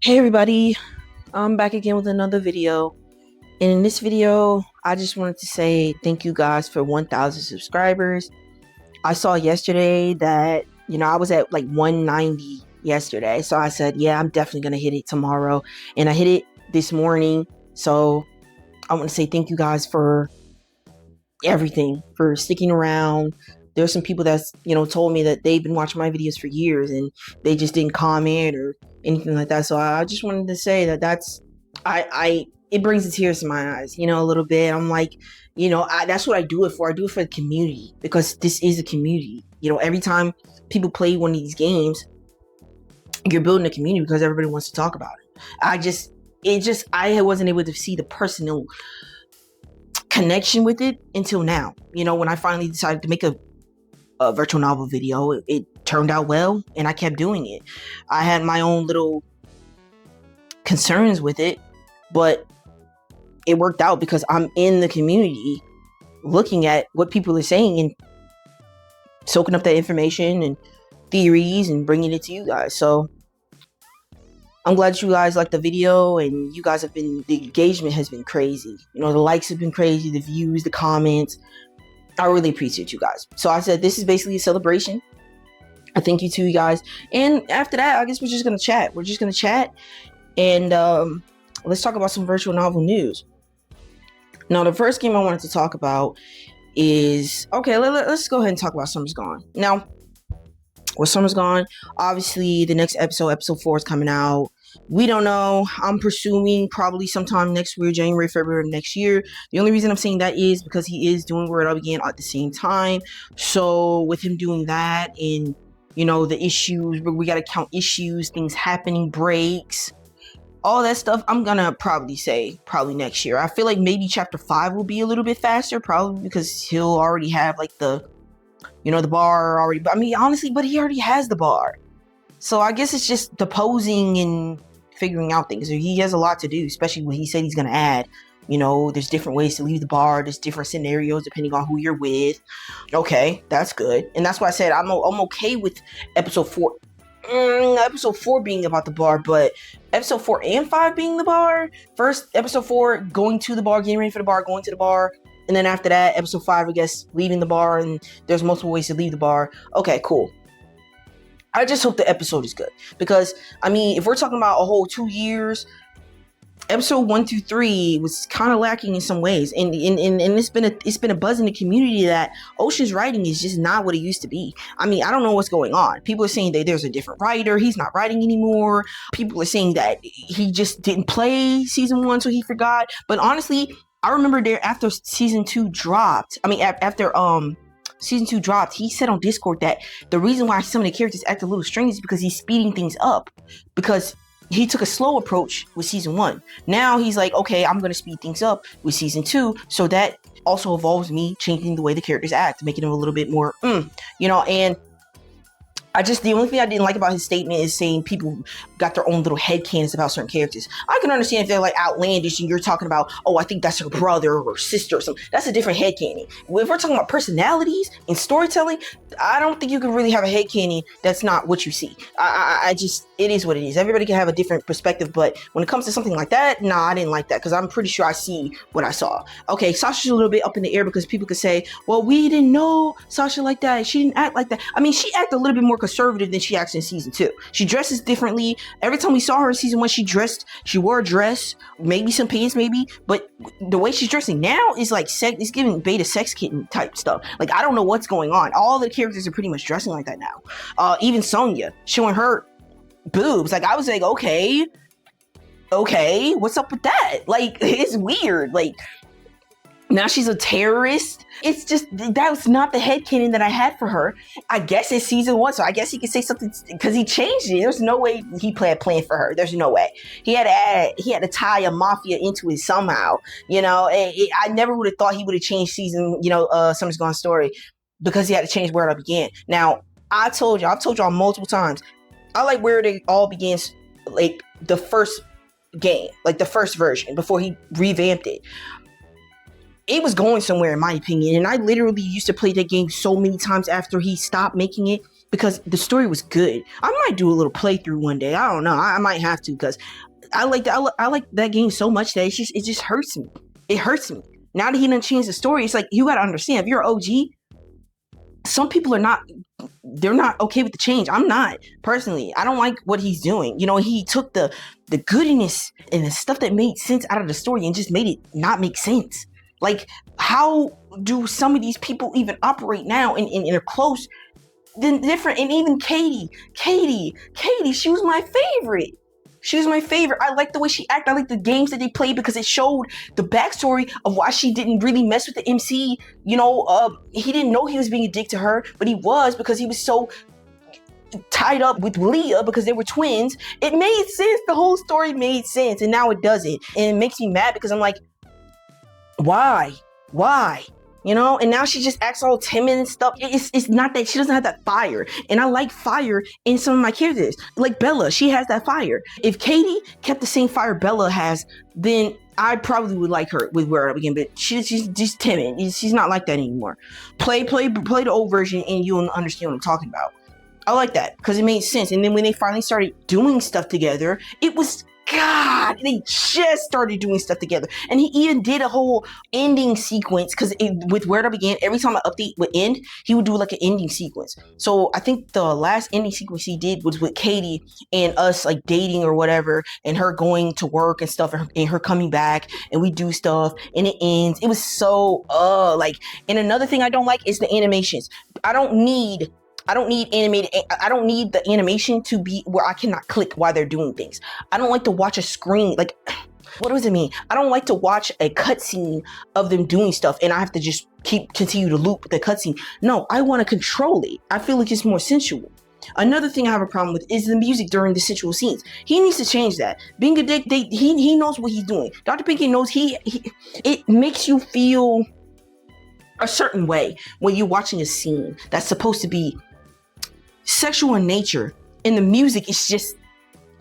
Hey everybody, I'm back again with another video. And in this video, I just wanted to say thank you guys for 1,000 subscribers. I saw yesterday that, I was at like 190 yesterday. So I said, yeah, I'm definitely going to hit it tomorrow. And I hit it this morning. So I want to say thank you guys for everything, for sticking around. There's some people that's, told me that they've been watching my videos for years and they just didn't comment or anything like that. So I just wanted to say it brings the tears to my eyes, a little bit. I'm like, that's what I do it for. I do it for the community because this is a community. Every time people play one of these games, you're building a community because everybody wants to talk about it. I wasn't able to see the personal connection with it until now. When I finally decided to make a virtual novel video, it turned out well and I kept doing it. I had my own little concerns with it, but it worked out because I'm in the community looking at what people are saying and soaking up that information and theories and bringing it to you guys. So I'm glad you guys liked the video, and you guys the engagement has been crazy. The likes have been crazy, the views, the comments. I really appreciate you guys. So I said this is basically a celebration. I thank you to you guys. And after that, I guess we're just going to chat. We're just going to chat. And let's talk about some virtual novel news. Now, the first game I wanted to talk about is... Okay, let's go ahead and talk about Summer's Gone. Now, with Summer's Gone, obviously the next episode 4 is coming out. We don't know. I'm presuming probably sometime next year, January, February of next year. The only reason I'm saying that is because he is doing Where It All Began at the same time. So with him doing that and, the issues, we got to count issues, things happening, breaks, all that stuff, I'm going to probably say next year. I feel like maybe chapter 5 will be a little bit faster, probably because he'll already have like the bar already. I mean, honestly, but he already has the bar. So I guess it's just the posing and figuring out things. He has a lot to do, especially when he said he's going to add, there's different ways to leave the bar. There's different scenarios depending on who you're with. Okay, that's good. And that's why I said I'm okay with episode 4. Episode 4 being about the bar, but episode 4 and 5 being the bar. First, episode 4, going to the bar, getting ready for the bar, going to the bar. And then after that, episode 5, I guess, leaving the bar, and there's multiple ways to leave the bar. Okay, cool. I just hope the episode is good. Because, I mean, if we're talking about a whole 2 years, episode 1 through 3 was kind of lacking in some ways. And it's been a buzz in the community that Ocean's writing is just not what it used to be. I mean, I don't know what's going on. People are saying that there's a different writer. He's not writing anymore. People are saying that he just didn't play season 1, so he forgot. But honestly, I remember there after season 2 dropped. I mean, after season 2 dropped, he said on Discord that the reason why some of the characters act a little strange is because he's speeding things up. Because he took a slow approach with season 1. Now he's like, okay, I'm going to speed things up with season 2. So that also involves me changing the way the characters act, making them a little bit more, and the only thing I didn't like about his statement is saying people got their own little headcanons about certain characters. I can understand if they're like outlandish and you're talking about, oh, I think that's her brother or sister or something. That's a different headcanon. If we're talking about personalities and storytelling, I don't think you can really have a headcanon that's not what you see. It is what it is. Everybody can have a different perspective, but when it comes to something like that, nah, I didn't like that because I'm pretty sure I see what I saw. Okay, Sasha's a little bit up in the air because people could say, well, we didn't know Sasha like that. She didn't act like that. I mean, she acted a little bit more conservative than she acts in season 2. She dresses differently. Every time we saw her in season 1, she wore a dress, maybe some pants, but the way she's dressing now is like it's giving beta sex kitten type stuff. Like, I don't know what's going on. All the characters are pretty much dressing like that now. Even Sonya showing her boobs. Like, I was like, okay, what's up with that? Like, it's weird. Like, now she's a terrorist. It's just, that was not the headcanon that I had for her. I guess it's season 1, so I guess he could say something because he changed it. There's no way he planned for her. There's no way. He had to tie a mafia into it somehow. I never would have thought he would have changed Summer's Gone story because he had to change Where It All Began. Now, I've told y'all multiple times, I like Where It All Begins, like the first game, like the first version before he revamped it. It was going somewhere in my opinion, and I literally used to play that game so many times after he stopped making it because the story was good. I might do a little playthrough one day. I don't know. I might have to, because I like that. I like that game so much that it just hurts me. It hurts me. Now that he done changed the story, it's like, you gotta understand, if you're an OG, some people they're not okay with the change. I'm not, personally. I don't like what he's doing. You know, he took the goodness and the stuff that made sense out of the story and just made it not make sense. Like, how do some of these people even operate now in a close, then different? And even Katie, she was my favorite. She was my favorite. I like the way she acted. I like the games that they played because it showed the backstory of why she didn't really mess with the MC. You know, he didn't know he was being a dick to her, but he was, because he was so tied up with Leah because they were twins. It made sense. The whole story made sense, and now it doesn't. And it makes me mad because I'm like, why? You know, and now she just acts all timid and stuff. It's not that she doesn't have that fire. And I like fire in some of my characters. Like Bella, she has that fire. If Katie kept the same fire Bella has, then I probably would like her with Where I Begin. But she's just timid. She's not like that anymore. Play the old version and you'll understand what I'm talking about. I like that because it made sense. And then when they finally started doing stuff together, it was, God, they just started doing stuff together. And he even did a whole ending sequence, because with Where It All Began, every time an update would end, he would do like an ending sequence. So I think the last ending sequence he did was with Katie and us like dating or whatever, and her going to work and stuff, and her coming back, and we do stuff, and it ends. It was so like. And another thing I don't like is the animations. I don't need animated. I don't need the animation to be where I cannot click while they're doing things. I don't like to watch a screen. Like, what does it mean? I don't like to watch a cutscene of them doing stuff and I have to just continue to loop the cutscene. No, I want to control it. I feel like it's more sensual. Another thing I have a problem with is the music during the sensual scenes. He needs to change that. Being a dick, he knows what he's doing. Dr. Pinky knows it makes you feel a certain way when you're watching a scene that's supposed to be sexual in nature, and the music is just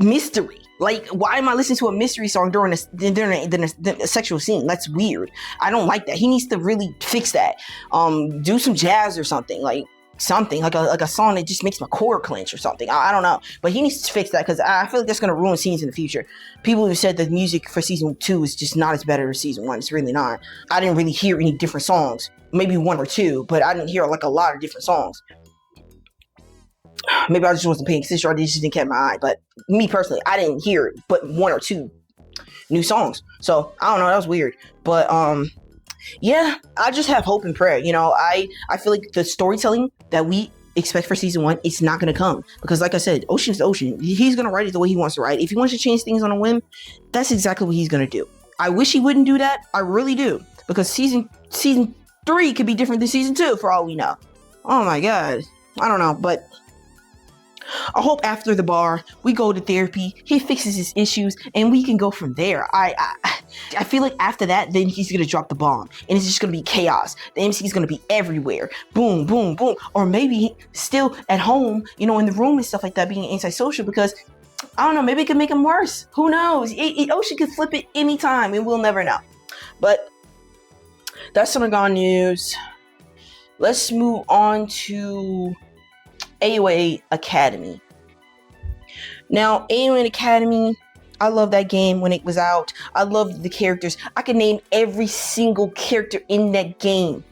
mystery. Like, why am I listening to a mystery song during a sexual scene? That's weird. I don't like that. He needs to really fix that. Do some jazz or something, like a song that just makes my core clench or something. I don't know, but he needs to fix that, because I feel like that's going to ruin scenes in the future. People have said that music for season 2 is just not as better as season 1. It's really not. I didn't really hear any different songs, maybe one or two, but I didn't hear like a lot of different songs. Maybe I just wasn't paying attention, or I just didn't catch my eye. But me personally, I didn't hear it, but one or two new songs. So I don't know, that was weird. But yeah, I just have hope and prayer. You know, I feel like the storytelling that we expect for season 1, it's not going to come, because like I said, Ocean's the Ocean. He's going to write it the way he wants to write. If he wants to change things on a whim, that's exactly what he's going to do. I wish he wouldn't do that. I really do, because season 3 could be different than season 2 for all we know. Oh my God, I don't know, but I hope after the bar we go to therapy, he fixes his issues, and we can go from there. I feel like after that, then he's gonna drop the bomb, and it's just gonna be chaos. The MC is gonna be everywhere, boom, boom, boom. Or maybe still at home, you know, in the room and stuff like that, being antisocial, because I don't know, maybe it could make him worse. Who knows? Ocean could flip it anytime, and we'll never know. But that's some gone news. Let's move on to AOA Academy. Now, AOA Academy, I love that game when it was out. I loved the characters. I could name every single character in that game.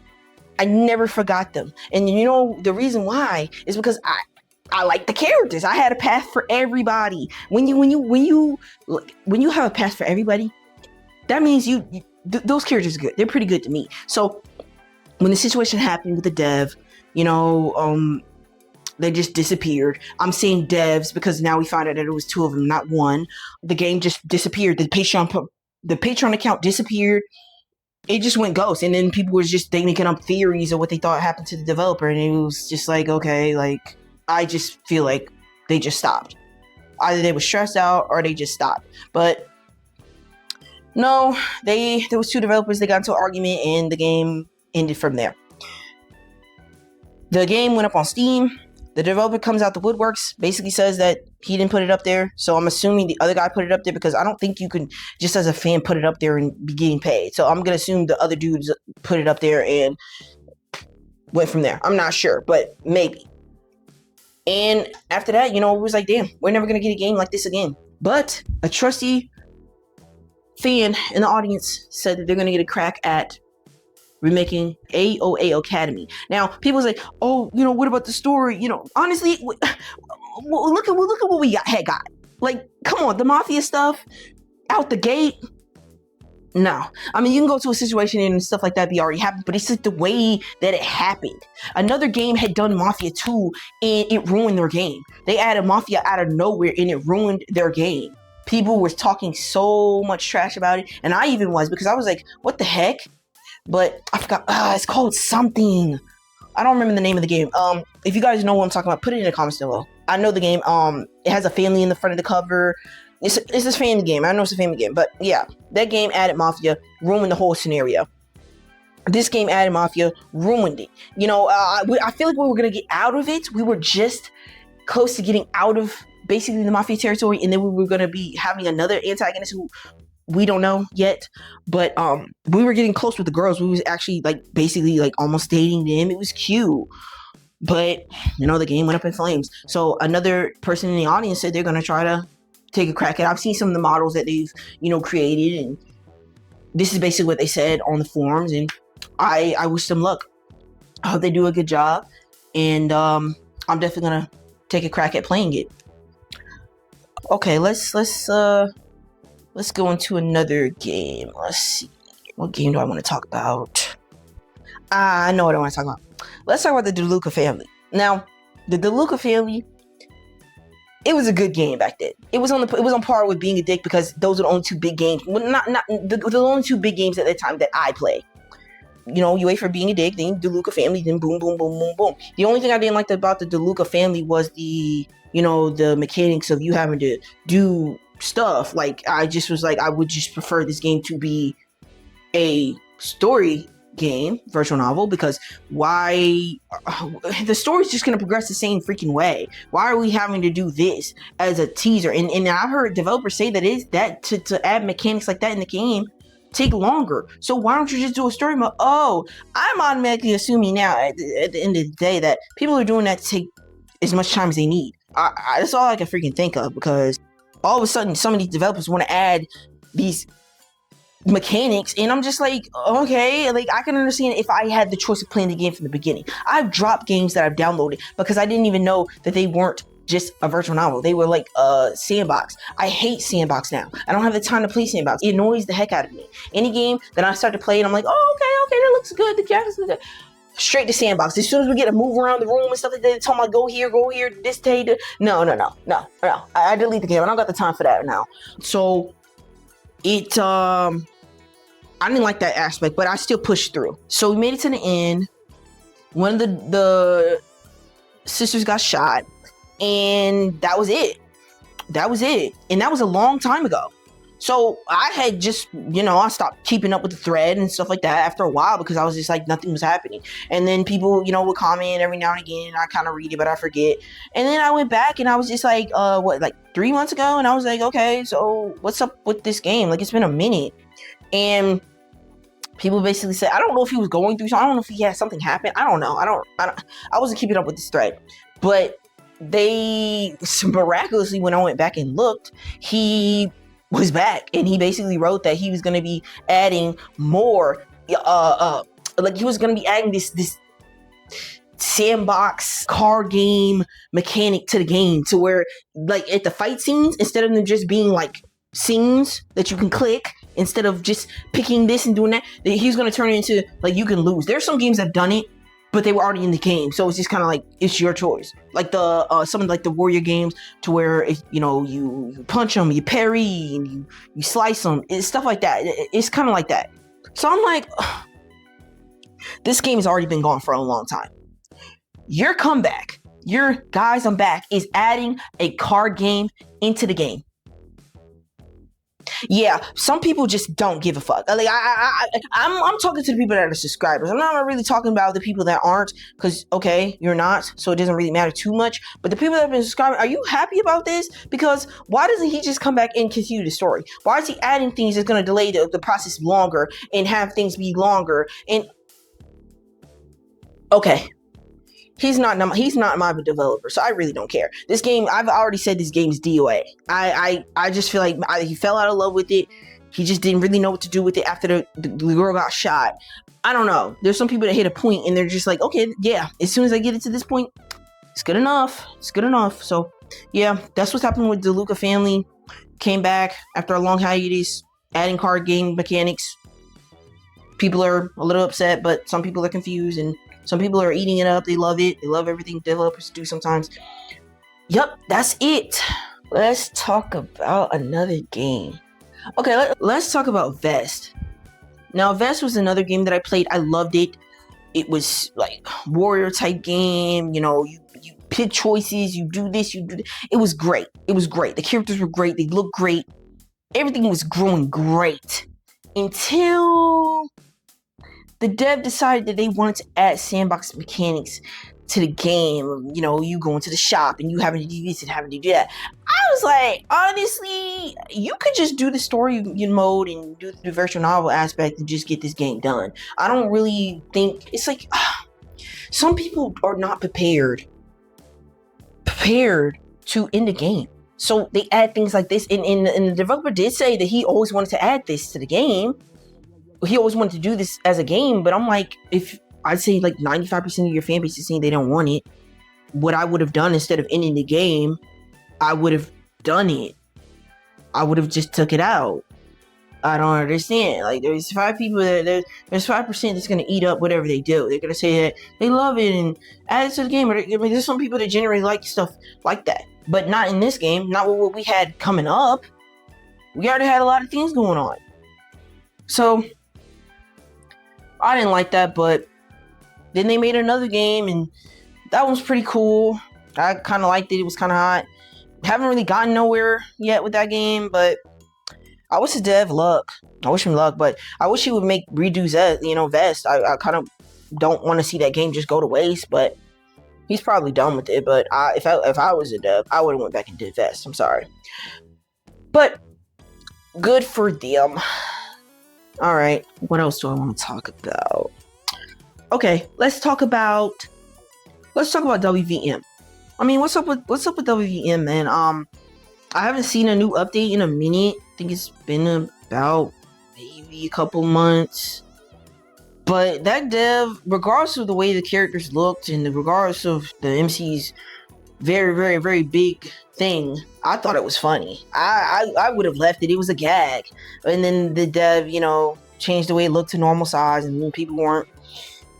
I never forgot them. And you know, the reason why is because I like the characters. I had a path for everybody. When you have a path for everybody, that means those characters are good. They're pretty good to me. So when the situation happened with the dev, you know, they just disappeared. I'm saying devs because now we found out that it was 2 of them, not 1. The game just disappeared. The Patreon account disappeared. It just went ghost. And then people were just making up theories of what they thought happened to the developer. And it was just like, okay, like, I just feel like they just stopped. Either they were stressed out or they just stopped. But no, there was 2 developers. They got into an argument and the game ended from there. The game went up on Steam. The developer comes out the woodworks, basically says that he didn't put it up there. So I'm assuming the other guy put it up there, because I don't think you can just as a fan put it up there and be getting paid. So I'm going to assume the other dudes put it up there and went from there. I'm not sure, but maybe. And after that, it was like, damn, we're never gonna get a game like this again. But a trusty fan in the audience said that they're gonna get a crack at remaking AOA Academy. Now, people's like, oh, what about the story? Honestly, look at what we had got. Like, come on, the Mafia stuff out the gate. No, I mean, you can go to a situation and stuff like that be already happened, but it's just the way that it happened. Another game had done Mafia 2 and it ruined their game. They added Mafia out of nowhere and it ruined their game. People were talking so much trash about it, and I even was, because I was like, what the heck? But I forgot, it's called something. I don't remember the name of the game. If you guys know what I'm talking about, put it in the comments below. I know the game. It has a family in the front of the cover. It's a family game. I know it's a family game, but yeah, that game added Mafia, ruined the whole scenario. This game added Mafia, ruined it. I feel like we were gonna get out of it. We were just close to getting out of basically the Mafia territory, and then we were gonna be having another antagonist who we don't know yet, but we were getting close with the girls. We was actually basically almost dating them. It was cute. But the game went up in flames. So another person in the audience said they're gonna try to take a crack at it. I've seen some of the models that they've created, and this is basically what they said on the forums, and I wish them luck. I hope they do a good job, and I'm definitely gonna take a crack at playing it. Okay, let's go into another game. Let's see, what game do I want to talk about? I know what I want to talk about. Let's talk about the DeLuca family. Now, the DeLuca family, it was a good game back then. It was on par with Being a Dick, because those are the only two big games. Well, not the only two big games at that time that I play. You wait for Being a Dick, then DeLuca family, then boom, boom, boom, boom, boom. The only thing I didn't like about the DeLuca family was the mechanics of you having to do stuff. I just was like, I would just prefer this game to be a story game, virtual novel, because why the story's just gonna progress the same freaking way. Why are we having to do this as a teaser? And I've heard developers say that to add mechanics like that in the game take longer. So why don't you just do a story mode? Oh, I'm automatically assuming now at the end of the day that people are doing that to take as much time as they need. That's all I can freaking think of, because all of a sudden some of these developers want to add these mechanics, and I'm just like, okay, I can understand if I had the choice of playing the game from the beginning. I've dropped games that I've downloaded because I didn't even know that they weren't just a virtual novel. They were like a sandbox. I hate sandbox now. I don't have the time to play sandbox. It annoys the heck out of me. Any game that I start to play and I'm like, oh, okay, that looks good, the graphics look good, straight to sandbox. As soon as we get to move around the room and stuff like that, tell me go here, this day. No. I delete the game. I don't got the time for that now. So it I didn't like that aspect, but I still pushed through. So we made it to the end. One of the sisters got shot, and that was it. And that was a long time ago. So I had just, I stopped keeping up with the thread and stuff like that after a while, because I was just like, nothing was happening. And then people, would comment every now and again, and I kind of read it, but I forget. And then I went back and I was just like, 3 months ago? And I was like, okay, so what's up with this game? It's been a minute. And people basically said, I don't know if he was going through something. I don't know if he had something happen. I don't know. I wasn't keeping up with this thread. But they miraculously, when I went back and looked, he was back, and he basically wrote that he was going to be adding more he was going to be adding this sandbox card game mechanic to the game, to where at the fight scenes, instead of them just being scenes that you can click, instead of just picking this and doing that, he's going to turn it into you can lose. There's some games that have done it, but they were already in the game, so it's just kind of it's your choice. Some of the warrior games, to where if you punch them, you parry, and you slice them, it's stuff like that. It's kind of like that. So I'm like, ugh, this game has already been gone for a long time. Your comeback, your guys, I'm back, is adding a card game into the game. Yeah, some people just don't give a fuck. I'm talking to the people that are subscribers. I'm not really talking about the people that aren't, because okay, you're not, so it doesn't really matter too much. But the people that have been subscribing, are you happy about this? Because why doesn't he just come back and continue the story? Why is he adding things that's going to delay the process longer and have things be longer? And okay, he's not my developer, so I really don't care. This game, I've already said this game is DOA. I just feel like he fell out of love with it. He just didn't really know what to do with it after the girl got shot. I don't know. There's some people that hit a point and they're just like, okay, yeah, as soon as I get it to this point, it's good enough. It's good enough. So yeah, that's what's happening with the Luca family. Came back after a long hiatus, adding card game mechanics. People are a little upset, but some people are confused, and some people are eating it up. They love it. They love everything developers do sometimes. Yep, that's it. Let's talk about another game. Okay, let's talk about Vest. Now, Vest was another game that I played. I loved it. It was like warrior type game. You know, you pick choices. You do this. You do that. It was great. It was great. The characters were great. They looked great. Everything was growing great until the dev decided that they wanted to add sandbox mechanics to the game. You know, you go into the shop and you having to do this and having to do that. I was like, honestly, you could just do the story mode and do the virtual novel aspect and just get this game done. I don't really think it's like some people are not prepared to end the game. So they add things like this, and the developer did say that he always wanted to add this to the game. He always wanted to do this as a game, but I'm like, if I'd say like 95% of your fan base is saying they don't want it, what I would have done instead of ending the game, I would have done it. I would have just took it out. I don't understand. Like, there's 5 people there's 5% that's gonna eat up whatever they do. They're gonna say that they love it and add it to the game. I mean, there's some people that generally like stuff like that, but not in this game. Not with what we had coming up. We already had a lot of things going on, so I didn't like that. But then they made another game, and that one was pretty cool. I kind of liked it. It was kind of hot. Haven't really gotten nowhere yet with that game, but I wish the dev luck. I wish him luck, but I wish he would redo Vest. I kind of don't want to see that game just go to waste, but he's probably done with it. But if I was a dev, I would have went back and did Vest. I'm sorry, but good for them. All right, what else do I want to talk about? Okay, let's talk about WVM. I mean, what's up with WVM, man? I haven't seen a new update in a minute. I think it's been about maybe a couple months. But that dev, regardless of the way the characters looked and regardless of the MC's very, very, very big thing, I thought it was funny. I would have left it. It was a gag. And then the dev, changed the way it looked to normal size, and people weren't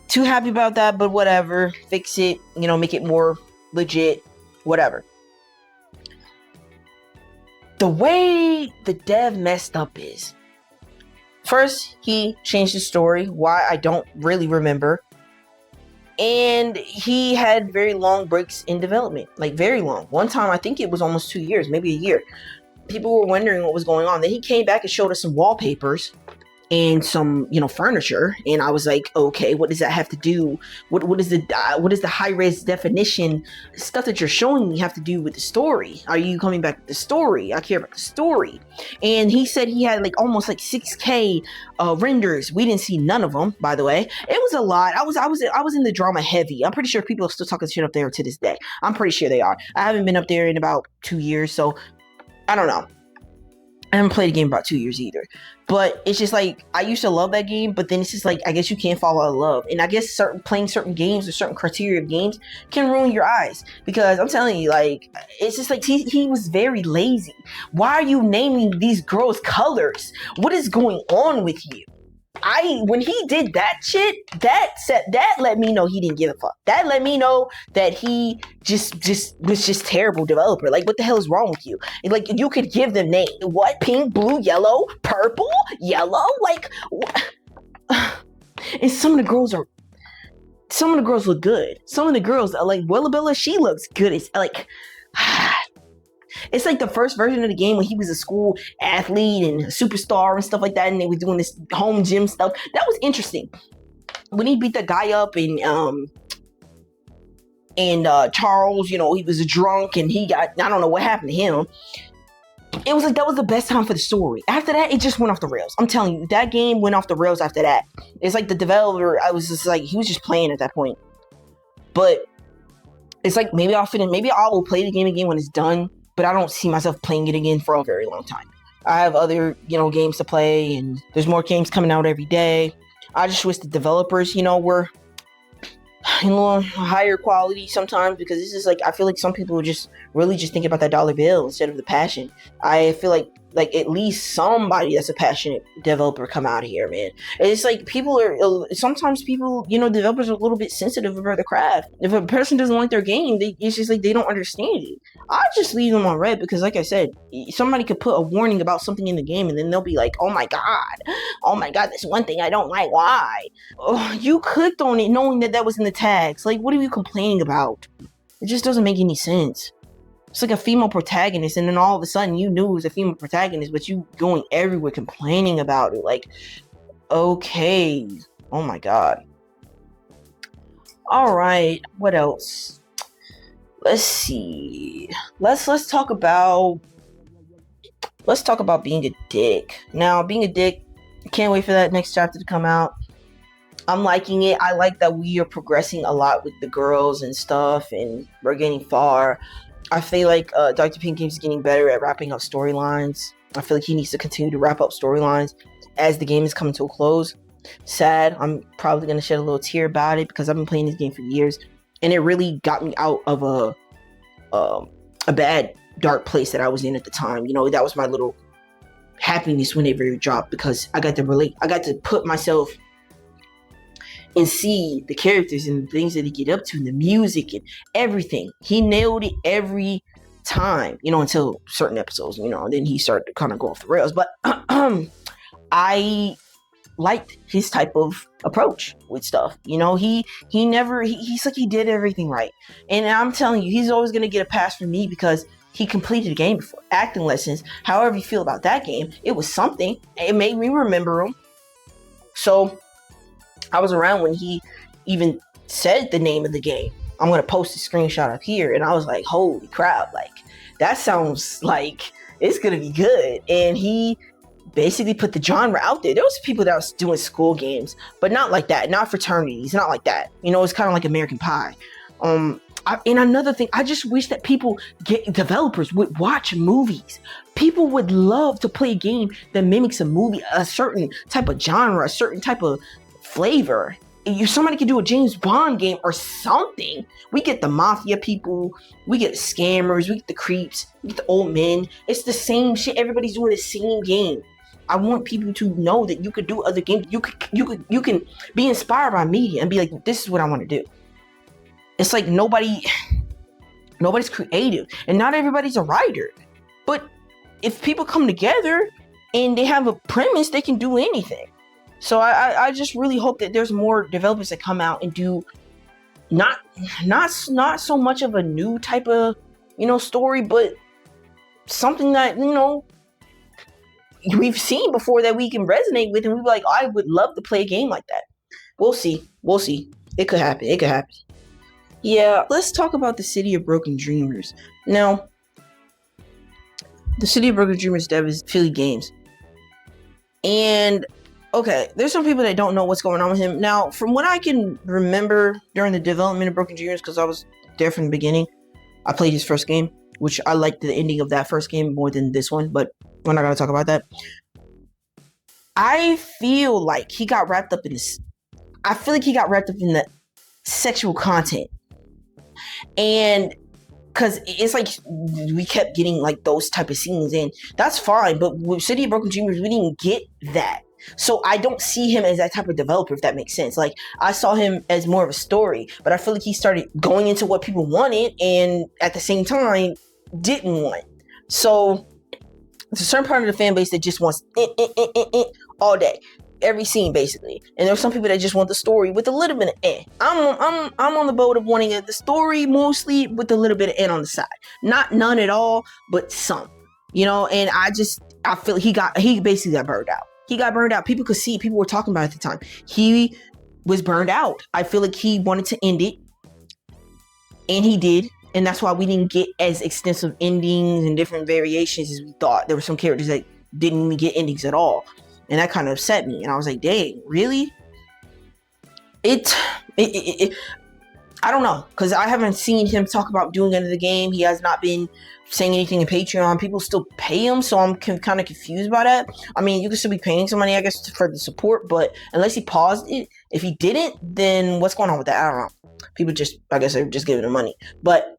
too happy about that, but whatever. Fix it, make it more legit, whatever. The way the dev messed up is, first, he changed the story, why I don't really remember. And he had very long breaks in development, like very long. One time, I think it was almost 2 years, maybe a year. People were wondering what was going on. Then he came back and showed us some wallpapers and some, furniture. And I was like, okay, what does that have to do? What is the high-res definition stuff that you're showing me have to do with the story? Are you coming back with the story? I care about the story. And he said he had almost 6K renders. We didn't see none of them, by the way. It was a lot. I was in the drama heavy. I'm pretty sure people are still talking shit up there to this day. I'm pretty sure they are. I haven't been up there in about 2 years, so I don't know. I haven't played a game in about 2 years either. But it's just I used to love that game, but then it's just I guess you can't fall out of love. And I guess playing certain games or certain criteria of games can ruin your eyes. Because I'm telling you, it's just he was very lazy. Why are you naming these girls colors? What is going on with you? When he did that shit, that let me know he didn't give a fuck. That let me know that he just was just terrible developer. What the hell is wrong with you? You could give them names. What? Pink, blue, yellow, purple, yellow? And some of the girls look good. Some of the girls are Willabella, she looks good. It's it's the first version of the game when he was a school athlete and a superstar and stuff like that, and they were doing this home gym stuff. That was interesting. When he beat that guy up and Charles, he was a drunk and he got, I don't know what happened to him. It was that was the best time for the story. After that, it just went off the rails. I'm telling you, that game went off the rails after that. It's the developer, I was just he was just playing at that point. But it's like maybe maybe I will play the game again when it's done, but I don't see myself playing it again for a very long time. I have other, games to play, and there's more games coming out every day. I just wish the developers, were a little higher quality sometimes, because this is like, I feel like some people just really just think about that dollar bill instead of the passion. I feel like at least somebody that's a passionate developer come out of here, man. It's like sometimes developers are a little bit sensitive about the craft. If a person doesn't like their game, it's just like they don't understand it. I just leave them on red, because like I said, somebody could put a warning about something in the game and then they'll be like, oh my god, this one thing I don't like, why? Oh, you clicked on it knowing that was in the tags. Like, what are you complaining about? It just doesn't make any sense. It's like a female protagonist, and then all of a sudden you knew it was a female protagonist, but you going everywhere complaining about it. Like, okay. Oh my god. Alright, what else? Let's see. Let's talk about being a dick. Now, being a dick, can't wait for that next chapter to come out. I'm liking it. I like that we are progressing a lot with the girls and stuff, and we're getting far. I feel like Dr. Pink Games is getting better at wrapping up storylines. I feel like he needs to continue to wrap up storylines as the game is coming to a close. Sad. I'm probably going to shed a little tear about it, because I've been playing this game for years, and it really got me out of a bad, dark place that I was in at the time. That was my little happiness whenever it dropped, because I got to relate. I got to put myself and see the characters and the things that he get up to, and the music and everything. He nailed it every time, until certain episodes, then he started to kind of go off the rails. But I liked his type of approach with stuff. He's like, he did everything right. And I'm telling you, he's always going to get a pass from me, because he completed the game before. Acting lessons, however you feel about that game, it was something. It made me remember him. So I was around when he even said the name of the game. I'm going to post a screenshot up here, and I was like, holy crap, like, that sounds like it's going to be good. And he basically put the genre out there. There was people that was doing school games, but not like that, not fraternities, not like that. It's kind of like American Pie. And another thing, I just wish that developers would watch movies. People would love to play a game that mimics a movie, a certain type of genre, a certain type of flavor. Somebody could do a James Bond game or something. We get the mafia people, we get the scammers, we get the creeps, we get the old men. It's the same shit. Everybody's doing the same game. I want people to know that you could do other games. You can be inspired by media and be like, this is what I want to do. It's like nobody's creative, and not everybody's a writer. But if people come together and they have a premise, they can do anything. So I just really hope that there's more developers that come out and do not so much of a new type of, story, but something that, we've seen before that we can resonate with, and we'd be like, I would love to play a game like that. We'll see. It could happen. Yeah, let's talk about the City of Broken Dreamers. Now, the City of Broken Dreamers dev is Philly Games. And okay, there's some people that don't know what's going on with him. Now, from what I can remember during the development of Broken Dreamers, because I was there from the beginning, I played his first game, which I liked the ending of that first game more than this one, but we're not going to talk about that. I feel like he got wrapped up in this. I feel like he got wrapped up in the sexual content. And because it's like we kept getting like those type of scenes, and that's fine, but with City of Broken Dreamers, we didn't get that. So I don't see him as that type of developer, if that makes sense. Like, I saw him as more of a story, but I feel like he started going into what people wanted and at the same time didn't want. So there's a certain part of the fan base that just wants all day, every scene basically. And there's some people that just want the story with a little bit of I'm on the boat of wanting the story mostly with a little bit of on the side. Not none at all, but some. And I feel like he basically got burned out. He got burned out. People could see it. People were talking about it at the time. He was burned out. I feel like he wanted to end it, and he did. And that's why we didn't get as extensive endings and different variations as we thought. There were some characters that didn't even get endings at all. And that kind of upset me. And I was like, dang, really? I don't know, because I haven't seen him talk about doing any of the game. He has not been saying anything in Patreon. People still pay him, so I'm kind of confused by that. I mean, you could still be paying some money, I guess, for the support, but unless he paused it, if he didn't, then what's going on with that? I don't know. People just, I guess, they're just giving him money. But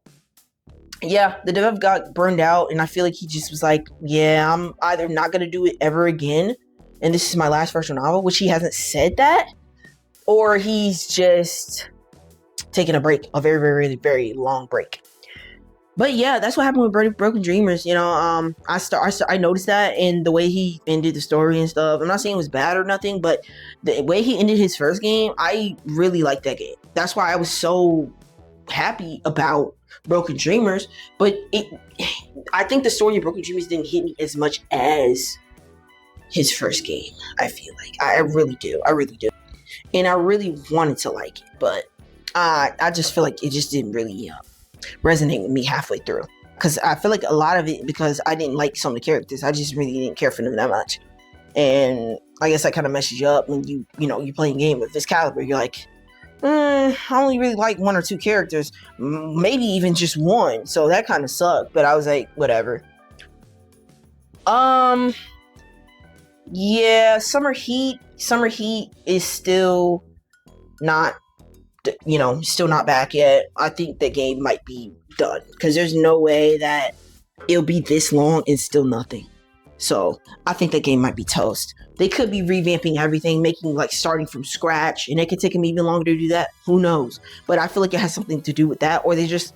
yeah, the dev got burned out, and I feel like he just was like, yeah, I'm either not going to do it ever again, and this is my last virtual novel, which he hasn't said that, or he's just taking a break, a very, very, very long break. But yeah, that's what happened with Broken Dreamers. You know, I noticed that in the way he ended the story and stuff. I'm not saying it was bad or nothing, but the way he ended his first game, I really liked that game. That's why I was so happy about Broken Dreamers. But I think the story of Broken Dreamers didn't hit me as much as his first game. I feel like I really do, and I really wanted to like it, but I just feel like it just didn't really resonate with me halfway through, because I feel like a lot of it, because I didn't like some of the characters, I just really didn't care for them that much, and I guess that kind of messes you up when you playing a game of this caliber. You're like, I only really like one or two characters, maybe even just one, so that kind of sucked. But I was like, whatever. Yeah, Summer Heat is still not, still not back yet. I think the game might be done, because there's no way that it'll be this long and still nothing. So I think that game might be toast. They could be revamping everything, making starting from scratch, and it could take them even longer to do that. Who knows? But I feel like it has something to do with that, or they just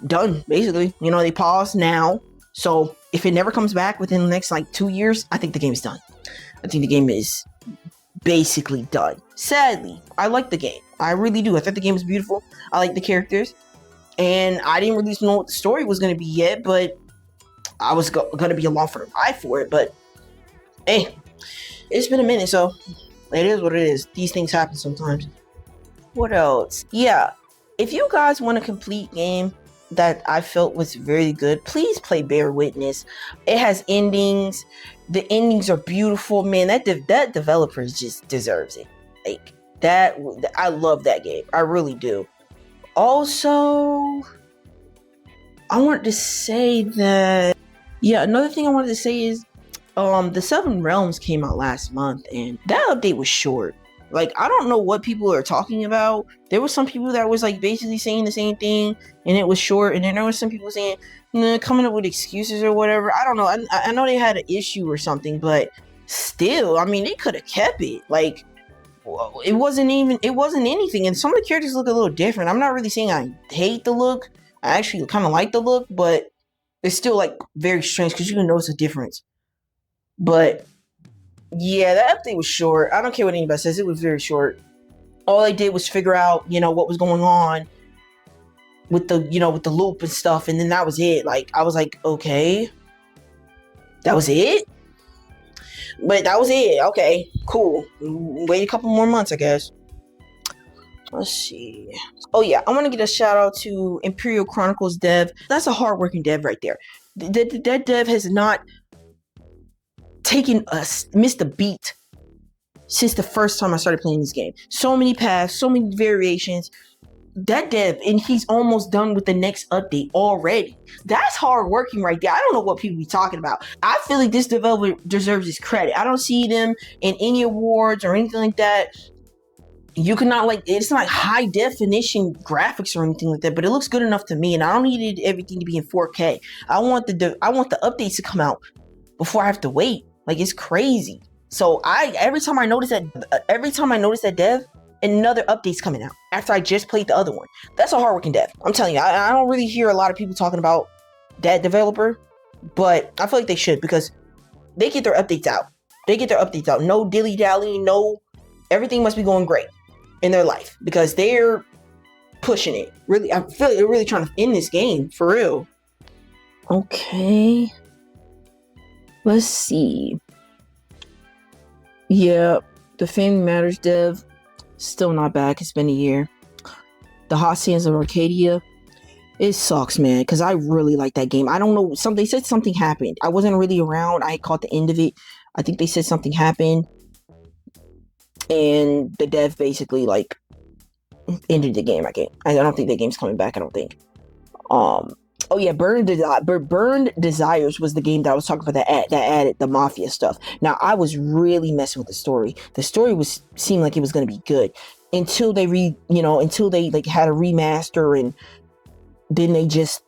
done, basically. They pause now. So if it never comes back within the next 2 years, I think the game is done. I think the game is basically done. Sadly, I like the game. I really do. I thought the game was beautiful. I like the characters, and I didn't really know what the story was going to be yet, but I was going to be along for the ride for it. But hey, it's been a minute, so it is what it is. These things happen sometimes. What else? Yeah, if you guys want a complete game that I felt was very good, please play Bear Witness. It has endings. The endings are beautiful, man. That developer just deserves it. Like that, I love that game. I really do. Also, I wanted to say that, yeah, another thing I wanted to say is, the 7 Realms came out last month, and that update was short. I don't know what people are talking about. There was some people that was basically saying the same thing, and it was short. And then there was some people saying, coming up with excuses or whatever. I don't know. I know they had an issue or something, but still, I mean, they could have kept it. It wasn't anything. And some of the characters look a little different. I'm not really saying I hate the look. I actually kind of like the look, but it's still very strange, because you can notice a difference. But yeah, that update was short. I don't care what anybody says. It was very short. All I did was figure out, what was going on with the loop and stuff, and then that was it. I was like, okay, that was it. But that was it. Okay, cool. Wait a couple more months, I guess. Let's see. Oh yeah, I want to give a shout out to Imperial Chronicles dev. That's a hardworking dev right there. That dev has not missed a beat since the first time I started playing this game. So many paths, so many variations. That dev, and he's almost done with the next update already. That's hard working right there. I don't know what people be talking about. I feel like this developer deserves his credit. I don't see them in any awards or anything like that. You cannot it's not high definition graphics or anything like that, but it looks good enough to me, and I don't need everything to be in 4K. I want the updates to come out before I have to wait. It's crazy. So every time I notice that dev, another update's coming out after I just played the other one. That's a hardworking dev. I'm telling you, I don't really hear a lot of people talking about that developer, but I feel like they should, because they get their updates out. No dilly-dally, no, everything must be going great in their life, because they're pushing it. Really, I feel like they're really trying to end this game, for real. Okay. Let's see. Yeah, the Family Matters dev, still not back. It's been a year. The Hot Sands of Arcadia, it sucks, man, because I really like that game. I don't know, they said something happened. I wasn't really around. I caught the end of it. I think they said something happened, and the dev basically ended the game. I don't think that game's coming back. I don't think. Oh yeah, Burned Desires was the game that I was talking about that added the mafia stuff. Now I was really messing with the story. The story seemed like it was going to be good until they until they like had a remaster, and then they just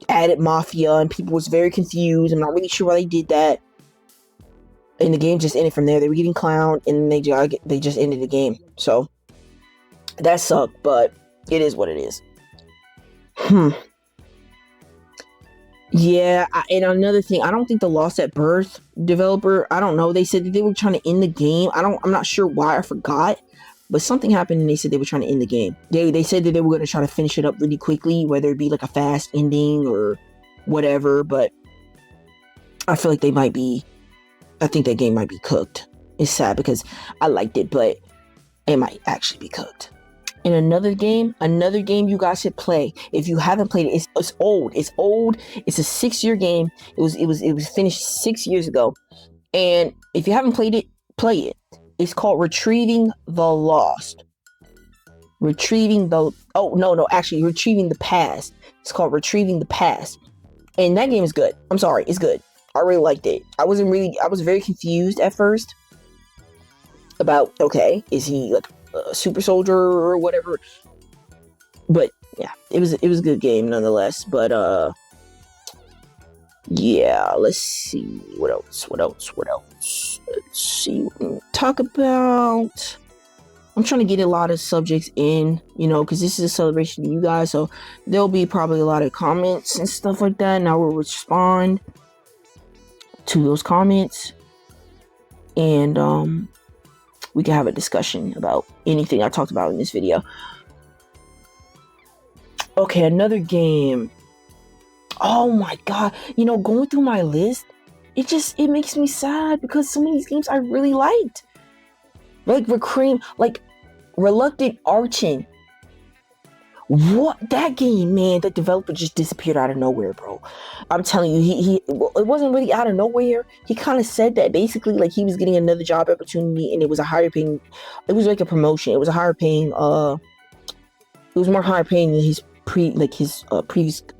added mafia, and people was very confused. I'm not really sure why they did that. And the game just ended from there. They were getting clowned, and they just ended the game. So that sucked, but it is what it is. Yeah, and another thing, I don't think the Lost at Birth developer, I don't know, they said that they were trying to end the game. I'm not sure why, I forgot, but something happened and they said they were trying to end the game. They said that they were going to try to finish it up really quickly, whether it be like a fast ending or whatever, but I feel like I think that game might be cooked. It's sad because I liked it, but it might actually be cooked. And another game you guys should play. If you haven't played it, it's old. It's old. It's a 6-year game. It was finished 6 years ago. And if you haven't played it, play it. It's called Retrieving the Lost. Retrieving the Past. It's called Retrieving the Past. And that game is good. I'm sorry, it's good. I really liked it. I was very confused at first about, okay, is he like a super soldier or whatever? But yeah, it was a good game nonetheless. But yeah, let's see what else. Let's see what we can talk about. I'm trying to get a lot of subjects in, because this is a celebration to you guys, so there'll be probably a lot of comments and stuff like that, and I will respond to those comments, and we can have a discussion about anything I talked about in this video. Okay, another game. Oh my god, going through my list, it makes me sad because some of these games I really liked. Like Reluctant Archon. What? That game, man, the developer just disappeared out of nowhere, bro. I'm telling you, it wasn't really out of nowhere. He kind of said that basically like he was getting another job opportunity, and it was a higher paying, it was like a promotion. It was a higher paying, it was more higher paying than his previous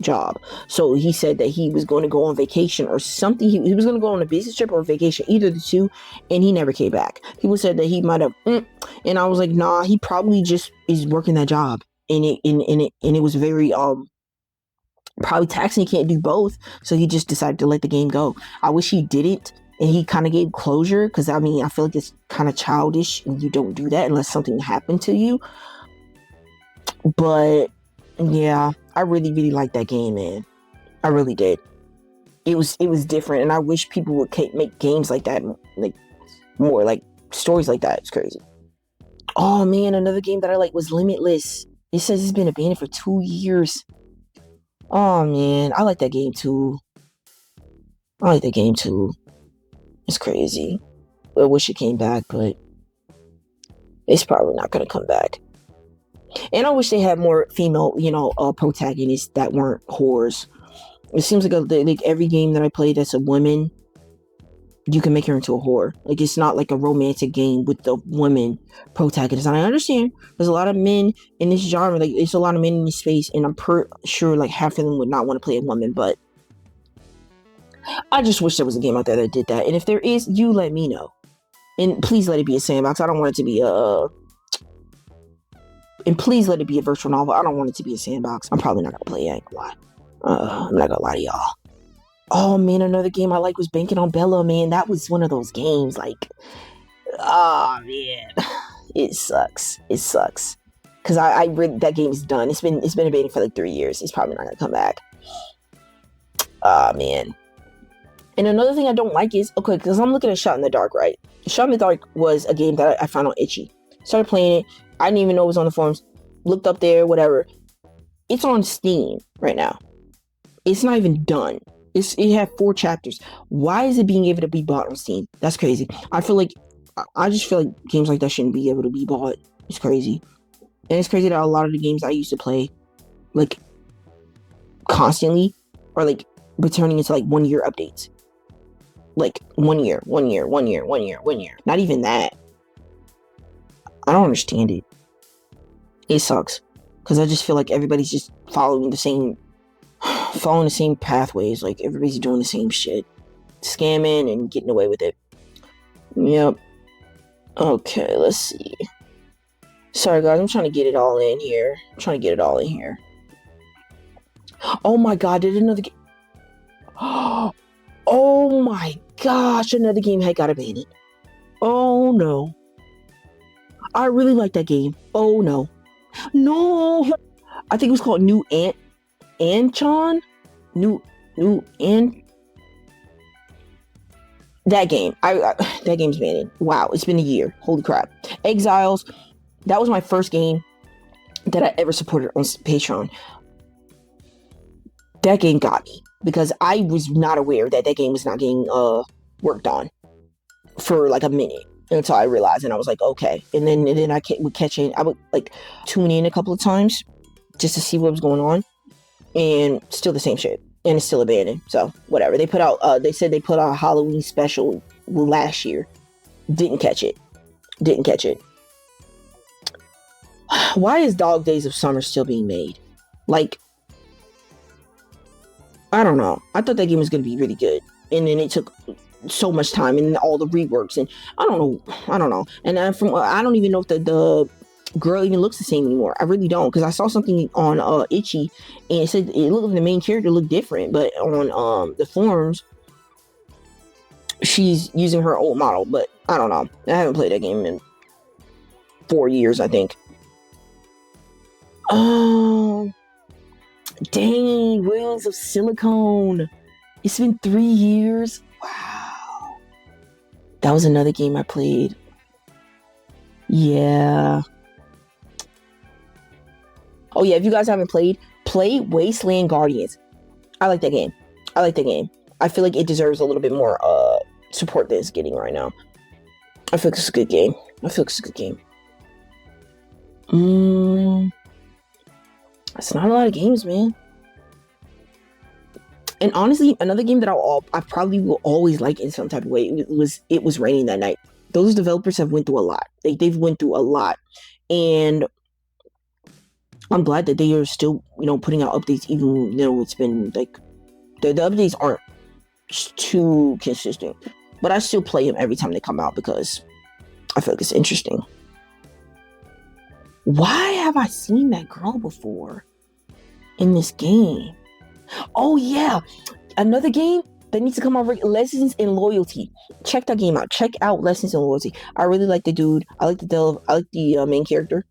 job. So he said that he was going to go on vacation or something. He was going to go on a business trip or a vacation, either the two, and he never came back. People said that he might have, and I was like, nah, he probably just is working that job, and it was very probably taxing. He can't do both, so he just decided to let the game go. I wish he didn't, and he kind of gave closure, because I feel like it's kind of childish, and you don't do that unless something happened to you. But yeah, I really, really liked that game, man. I really did. It was different, and I wish people would make games like that, like more like stories like that. It's crazy. Oh man, another game that I like was Limitless. It says it's been abandoned for 2 years. Oh man, I like that game too. It's crazy. I wish it came back, but it's probably not gonna come back. And I wish they had more female, protagonists that weren't whores. It seems like every game that I play that's a woman, you can make her into a whore. Like, it's not like a romantic game with the women protagonists. And I understand there's a lot of men in this genre. Like, there's a lot of men in this space, and I'm sure like half of them would not want to play a woman. But I just wish there was a game out there that did that. And if there is, you let me know. And please let it be a sandbox. I don't want it to be and please let it be a virtual novel. I don't want it to be a sandbox. I'm probably not gonna play it. I ain't gonna lie. I'm not gonna lie to y'all. Oh man, another game I like was Banking on Bella, man. That was one of those games, like, oh man, it sucks. Cause I really, that game is done. It's been debating for like 3 years. It's probably not gonna come back. Ah man. And another thing I don't like is, okay, because I'm looking at Shot in the Dark, right? Shot in the Dark was a game that I found on Itchy. Started playing it. I didn't even know it was on the forums. Looked up there, whatever. It's on Steam right now. It's not even done. It had 4 chapters. Why is it being able to be bought on Steam? That's crazy. I just feel like games like that shouldn't be able to be bought. It's crazy. And it's crazy that a lot of the games I used to play, like, constantly, are like returning into like 1 year updates. Like 1 year. Not even that. I don't understand it. It sucks because I just feel like everybody's just following the same pathways. Like everybody's doing the same shit, scamming and getting away with it. Yep. Okay, let's see. Sorry guys, I'm trying to get it all in here. Oh my god, did another game? Oh my gosh, another game had got abandoned. Oh no. I really like that game. Oh no. No. I think it was called New Anchan? New Ant. That game. That game's banned. Wow, it's been a year. Holy crap. Exiles. That was my first game that I ever supported on Patreon. That game got me because I was not aware that game was not getting worked on for like a minute until I realized, and I was like, okay. And then I would catch it. I would like tune in a couple of times just to see what was going on, and still the same shit, and it's still abandoned. So whatever. They put out. They said they put out a Halloween special last year. Didn't catch it. Why is Dog Days of Summer still being made? Like, I don't know. I thought that game was going to be really good. And then it took so much time and all the reworks. And I don't know. And I don't even know if the girl even looks the same anymore. I really don't. Because I saw something on Itchy and it said it looked like the main character looked different. But on the forums, she's using her old model. But I don't know. I haven't played that game in 4 years, I think. Oh, dang, Wheels of Silicone. It's been 3 years. Wow. That was another game I played. Yeah. Oh yeah, if you guys haven't played, play Wasteland Guardians. I like that game. I feel like it deserves a little bit more support that it's getting right now. I feel like it's a good game. It's not a lot of games, man. And honestly, another game that I probably will always like in some type of way, it was Raining That Night. Those developers have went through a lot. They've went through a lot. And I'm glad that they are still, putting out updates, even though it's been like the updates aren't too consistent. But I still play them every time they come out because I feel like it's interesting. Why have I seen that girl before in this game? Oh yeah, another game that needs to come out, Lessons in Loyalty. Check that game out. Check out Lessons in Loyalty. I really like the dude. I like the main character.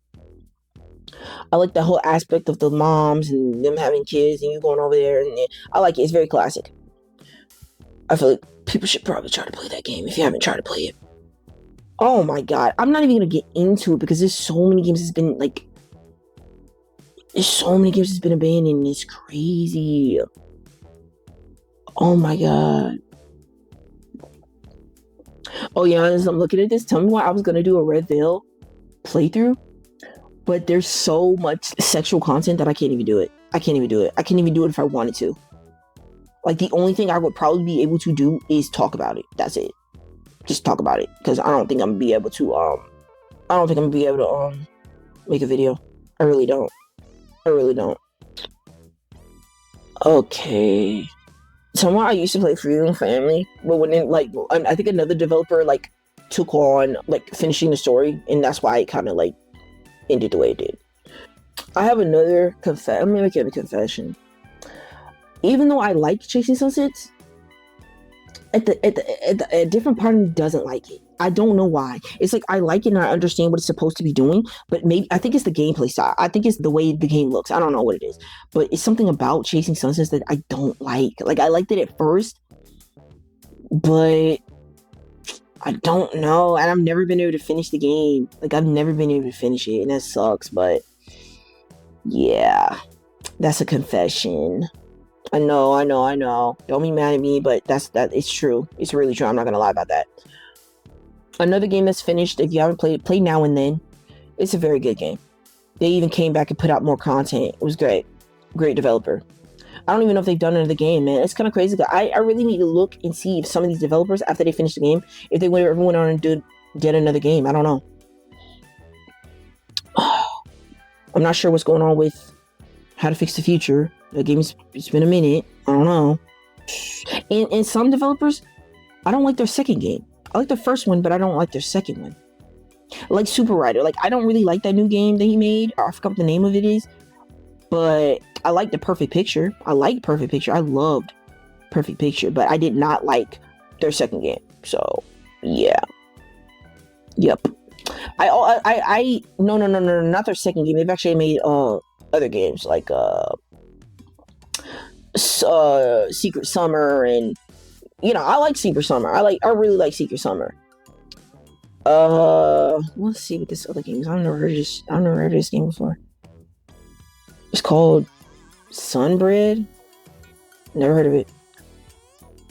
I like the whole aspect of the moms and them having kids and you going over there, and I like it. It's very classic. I feel like people should probably try to play that game if you haven't tried to play it. Oh my god, I'm not even gonna get into it because there's so many games that's been abandoned. It's crazy. Oh my god. Oh yeah, as I'm looking at this, tell me why I was gonna do a Red Veil playthrough, but there's so much sexual content that I can't even do it. I can't even do it if I wanted to. Like, the only thing I would probably be able to do is talk about it. That's it. Just talk about it, because I don't think I'm gonna be able to make a video. I really don't. Okay. Someone I used to play Freedom Family, but when I think another developer took on finishing the story, and that's why it kind of ended the way it did. I have another I'm gonna make a confession. Even though I like Chasing Sunsets, a different part of me doesn't like it. I don't know why. It's like I like it and I understand what it's supposed to be doing, but maybe I think it's the gameplay style. I think it's the way the game looks. I don't know what it is, but it's something about Chasing Sunsets that I don't like. Like, I liked it at first, but I don't know, and I've never been able to finish the game. I've never been able to finish it, and that sucks. But yeah, that's a confession. I know. Don't be mad at me, but it's true. It's really true. I'm not gonna lie about that. Another game that's finished, if you haven't played, play Now and Then. It's a very good game. They even came back and put out more content. It was great. Great developer. I don't even know if they've done another game, man. It's kind of crazy. I really need to look and see if some of these developers, after they finish the game, if they ever went on and did another game. I don't know. I'm not sure what's going on with How to Fix the Future. The game's, it's been a minute. I don't know. And some developers, I don't like their second game. I like the first one, but I don't like their second one. Like Super Rider. Like, I don't really like that new game that he made. I forgot what the name of it is. But I like the Perfect Picture. I like Perfect Picture. I loved Perfect Picture. But I did not like their second game. So, yeah. Yep. No, not their second game. They've actually made other games like Secret Summer, and you know, I like Secret Summer. I really like Secret Summer. Let's see what this other game is. I've never heard of this game before. It's called Sunbread. Never heard of it.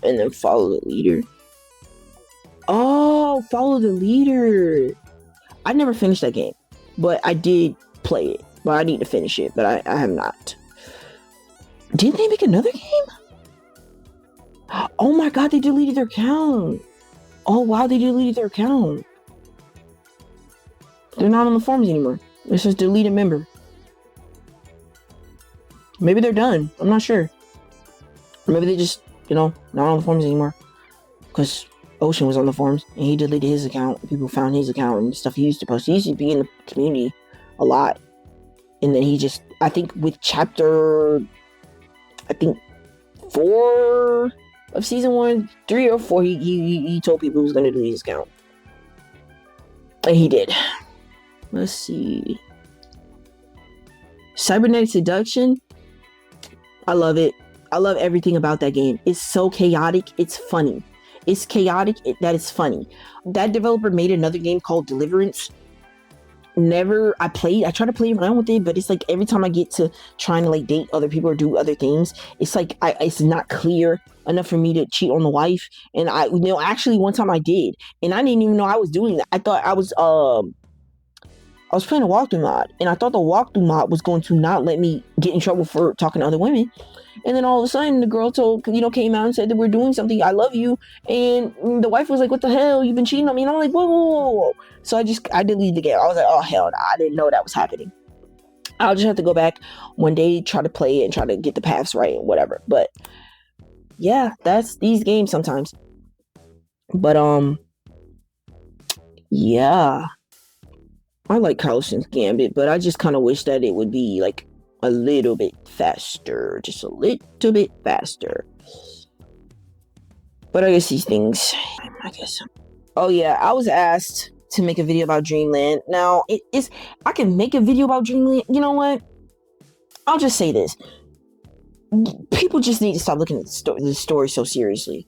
And then Follow the Leader. Oh, Follow the Leader. I never finished that game, but I did play it. But I need to finish it, but I have not. Didn't they make another game? Oh my god, they deleted their account. Oh wow, they deleted their account. They're not on the forums anymore. It says deleted member. Maybe they're done. I'm not sure. Or maybe they just, you know, not on the forums anymore. Because Ocean was on the forums and he deleted his account. People found his account and stuff he used to post. He used to be in the community a lot. And then he just, I think with chapter, 4 of season 1, 3 or 4, he told people he was going to delete his account. And he did. Let's see. Cybernetic Seduction. I love it. I love everything about that game. It's so chaotic. It's funny. It's chaotic that it's funny. That developer made another game called Deliverance. I try to play around with it, but it's like every time I get to trying to like date other people or do other things, it's like it's not clear enough for me to cheat on the wife. And actually one time I did, and I didn't even know I was doing that. I thought I was playing a walkthrough mod, and I thought the walkthrough mod was going to not let me get in trouble for talking to other women. And then all of a sudden, the girl came out and said that we're doing something. I love you. And the wife was like, "What the hell? You've been cheating on me." And I'm like, whoa. So I deleted the game. I was like, oh, hell no. I didn't know that was happening. I'll just have to go back one day, try to play it and try to get the paths right and whatever. But yeah, that's these games sometimes. But, yeah. I like Carlson's Gambit, but I just kind of wish that it would be like a little bit faster. Just a little bit faster. But I guess these things, Oh yeah, I was asked to make a video about Dreamland. Now, I can make a video about Dreamland. You know what? I'll just say this. People just need to stop looking at the story so seriously.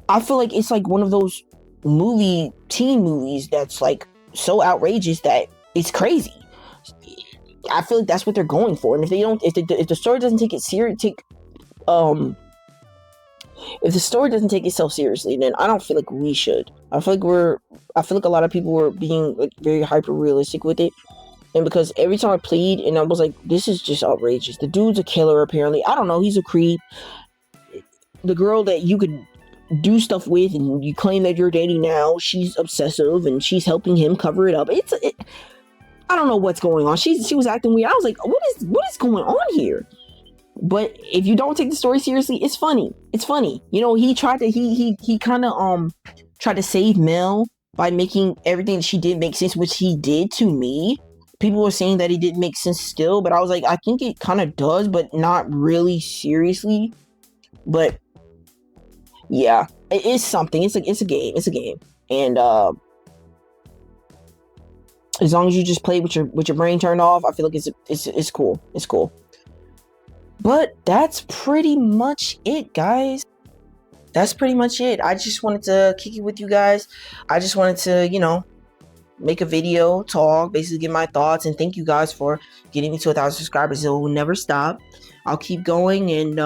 I feel like it's like one of those teen movies that's like so outrageous that it's crazy. I feel like that's what they're going for. And if the story doesn't take it serious, if the story doesn't take itself seriously, then I don't feel like we should. I feel like a lot of people were being like very hyper realistic with it. And because every time I played, and I was like, this is just outrageous. The dude's a killer, apparently. I don't know, he's a creep. The girl that you could do stuff with and you claim that you're dating now, she's obsessive and she's helping him cover it up. I don't know what's going on. She was acting weird. I was like, what is going on here? But if you don't take the story seriously, it's funny. It's funny. You know, he kind of tried to save Mel by making everything that she did make sense, which he did to me. People were saying that it didn't make sense still, but I was like, I think it kind of does, but not really seriously. But yeah, it is something. It's a game. It's a game. And as long as you just play with your brain turned off, I feel like it's cool. It's cool. But that's pretty much it, guys. That's pretty much it. I just wanted to kick it with you guys. I just wanted to, you know, make a video, talk, basically give my thoughts, and thank you guys for getting me to 1,000 subscribers. It will never stop. I'll keep going, and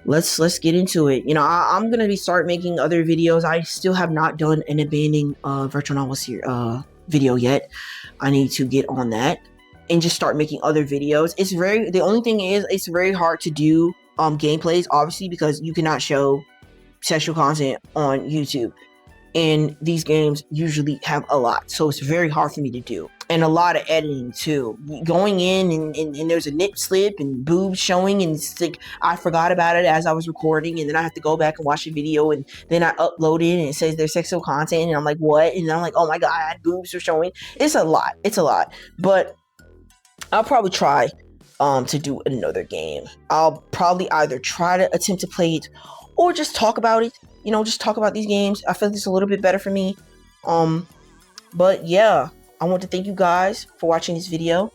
let's get into it. You know, I'm gonna start making other videos. I still have not done an abandoning virtual novels here video yet. I need to get on that and just start making other videos. The only thing is, it's very hard to do gameplays, obviously, because you cannot show sexual content on YouTube. And these games usually have a lot, so it's very hard for me to do. and a lot of editing too. Going in and there's a nip slip and boobs showing, and it's like I forgot about it as I was recording, and then I have to go back and watch the video, and then I upload it and it says there's sexual content, and I'm like, what? And I'm like, oh my god, boobs are showing. It's a lot. It's a lot. But I'll probably try to do another game. I'll probably either try to attempt to play it or just talk about it. You know, just talk about these games. I feel like it's a little bit better for me. But yeah, I want to thank you guys for watching this video.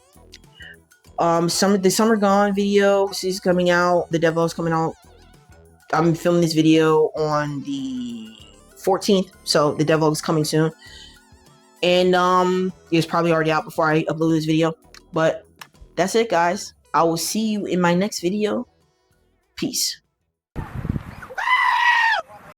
The Summer Gone video is coming out. The demo is coming out. I'm filming this video on the 14th, so the demo is coming soon. And it's probably already out before I upload this video. But that's it, guys. I will see you in my next video. Peace.